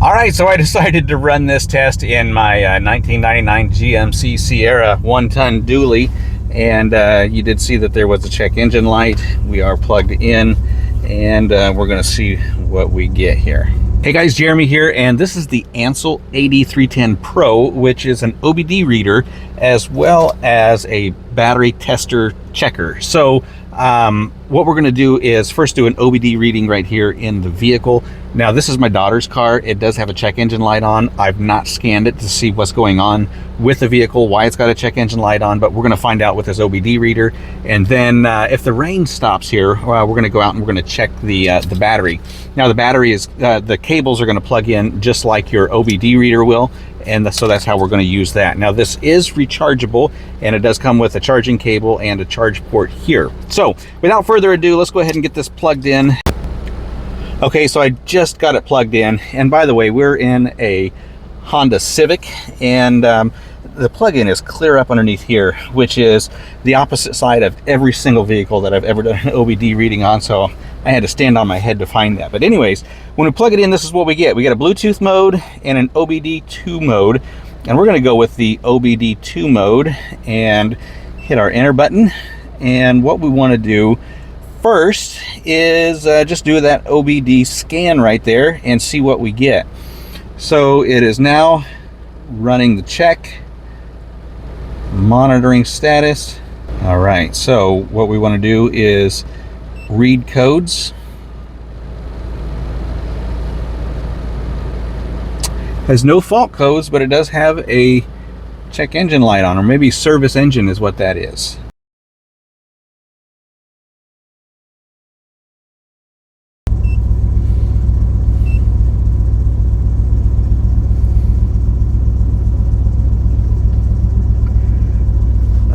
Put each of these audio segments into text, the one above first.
All right, so I decided to run this test in my 1999 GMC Sierra 1-ton dually, and you did see that there was a check engine light. We are plugged in, and we're going to see what we get here. Hey guys, Jeremy here, and this is the ANCEL AD310 Pro, which is an OBD reader as well as a battery tester checker. So what we're going to do is first do an OBD reading right here in the vehicle. Now this is my daughter's car. It does have a check engine light on. I've not scanned it to see what's going on with the vehicle, why it's got a check engine light on, but we're going to find out with this OBD reader. And then if the rain stops here, we're going to go out and we're going to check the battery. Now the battery is, the cables are going to plug in just like your OBD reader will, and so that's how we're going to use that. Now this is rechargeable, and it does come with a charging cable and a charge port here. So without further ado, let's go ahead and get this plugged in. Okay, so I just got it plugged in, and by the way, we're in a Honda Civic, and the plug-in is clear up underneath here, which is the opposite side of every single vehicle that I've ever done an OBD reading on, so I had to stand on my head to find that. But anyways, when we plug it in, this is what we get. We get a Bluetooth mode and an OBD2 mode, and we're going to go with the OBD2 mode and hit our enter button. And what we want to do first is just do that OBD scan right there and see what we get. So it is now running the check, monitoring status. All right, so what we want to do is read codes. Has no fault codes, but it does have a check engine light on, or maybe service engine is what that is.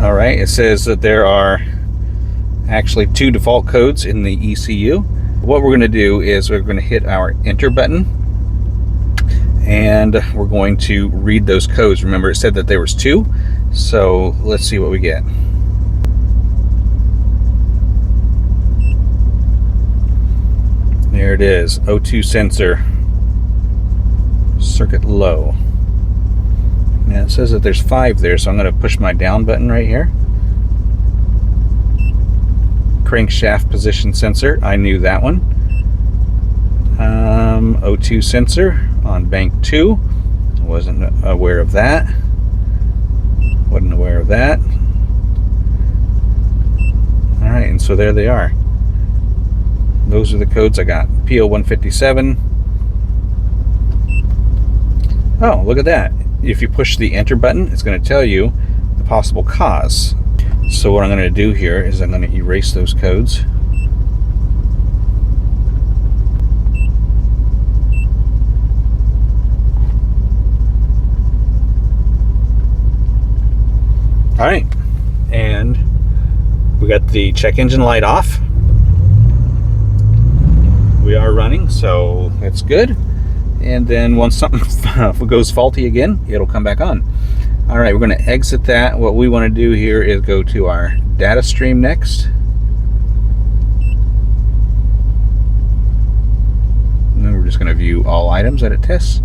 All right, it says that there are actually 2 default codes in the ECU. What we're going to do is we're going to hit our enter button, and we're going to read those codes. Remember, it said that there was 2, so let's see what we get. There it is, O2 sensor, circuit low. Now it says that there's 5 there, so I'm going to push my down button right here. Crankshaft position sensor, I knew that one. O2 sensor on bank 2, wasn't aware of that. Wasn't aware of that. All right, and so there they are. Those are the codes I got. PO157. Oh, look at that. If you push the enter button, it's going to tell you the possible cause. So what I'm going to do here is I'm going to erase those codes. All right, and we got the check engine light off. We are running, so that's good. And then once something goes faulty again, it'll come back on. All right, we're going to exit that. What we want to do here is go to our data stream next. And then we're just going to view all items that it tests.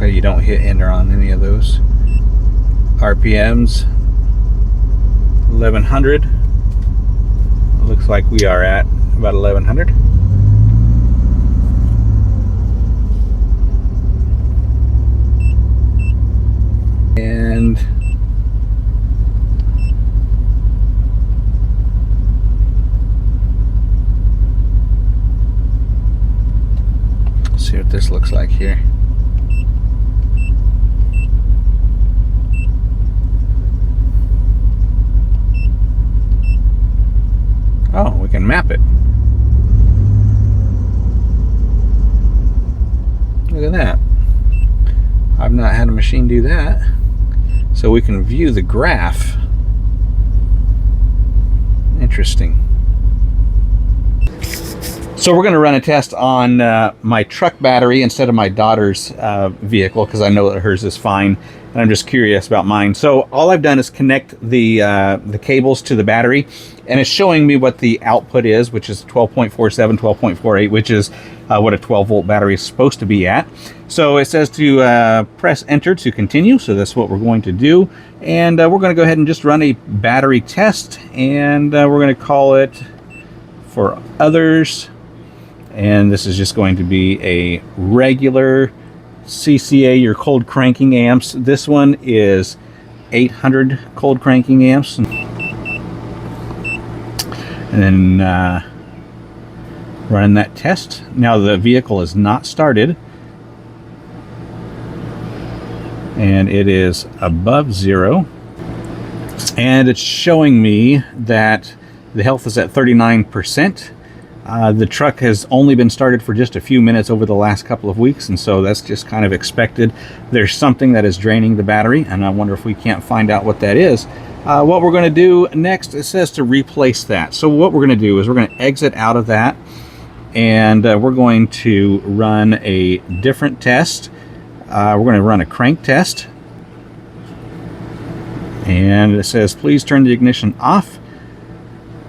You don't hit enter on any of those. RPMs 1100. Looks like we are at about 1100. And let's see what this looks like here. Oh, we can map it. Look at that. I've not had a machine do that. so we can view the graph. Interesting. So we're going to run a test on my truck battery instead of my daughter's vehicle, because I know that hers is fine, and I'm just curious about mine. So all I've done is connect the cables to the battery, and it's showing me what the output is, which is 12.47, 12.48, which is what a 12-volt battery is supposed to be at. So it says to press enter to continue, so that's what we're going to do. And we're going to go ahead and just run a battery test, and we're going to call it for others. And this is just going to be a regular CCA, your cold cranking amps. This one is 800 cold cranking amps. And then running that test. Now the vehicle is not started, and it is above 0. And it's showing me that the health is at 39%. The truck has only been started for just a few minutes over the last couple of weeks, and so that's just kind of expected. There's something that is draining the battery, and I wonder if we can't find out what that is. What we're going to do next, it says to replace that. So what we're going to do is we're going to exit out of that, and we're going to run a different test. We're going to run a crank test, and it says please turn the ignition off,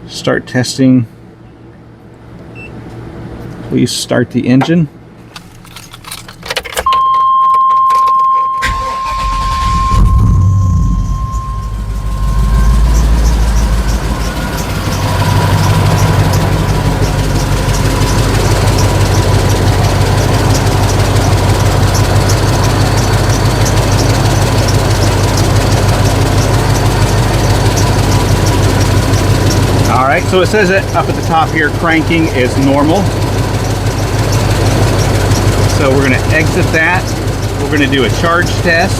start testing. Please start the engine. All right, so it says that up at the top here, cranking is normal. So we're going to exit that. We're going to do a charge test.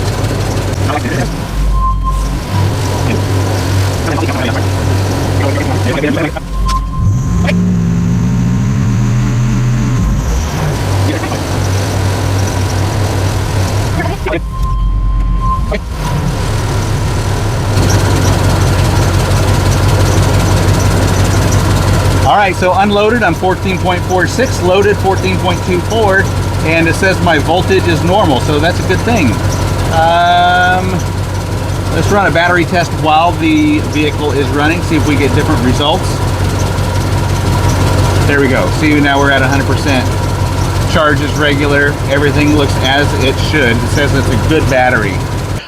All right, so unloaded, I'm 14.46, loaded 14.24, and it says my voltage is normal, so that's a good thing. Let's run a battery test while the vehicle is running, see if we get different results. There we go. See, now we're at 100%. Charge is regular. Everything looks as it should. It says it's a good battery.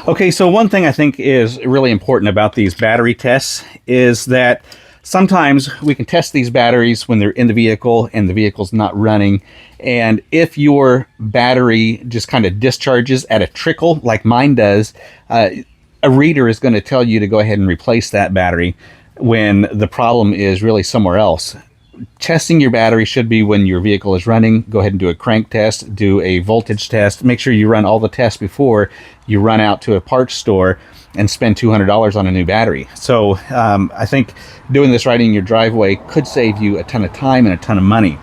Okay, so one thing I think is really important about these battery tests is that sometimes we can test these batteries when they're in the vehicle and the vehicle's not running. And if your battery just kind of discharges at a trickle like mine does, a reader is going to tell you to go ahead and replace that battery when the problem is really somewhere else. Testing your battery should be when your vehicle is running. Go ahead and do a crank test, do a voltage test. Make sure you run all the tests before you run out to a parts store and spend $200 on a new battery. So I think doing this right in your driveway could save you a ton of time and a ton of money.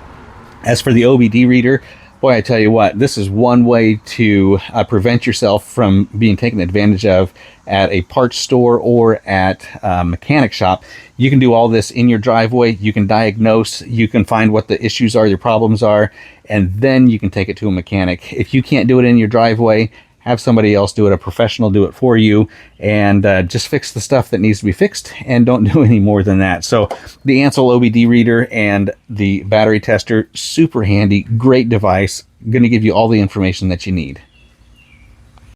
As for the OBD reader, boy, I tell you what, this is one way to prevent yourself from being taken advantage of at a parts store or at a mechanic shop. You can do all this in your driveway. You can diagnose, you can find what the issues are, your problems are, and then you can take it to a mechanic. If you can't do it in your driveway, have somebody else do it, a professional do it for you, and just fix the stuff that needs to be fixed, and don't do any more than that. So the ANCEL OBD reader and the battery tester, super handy, great device, going to give you all the information that you need.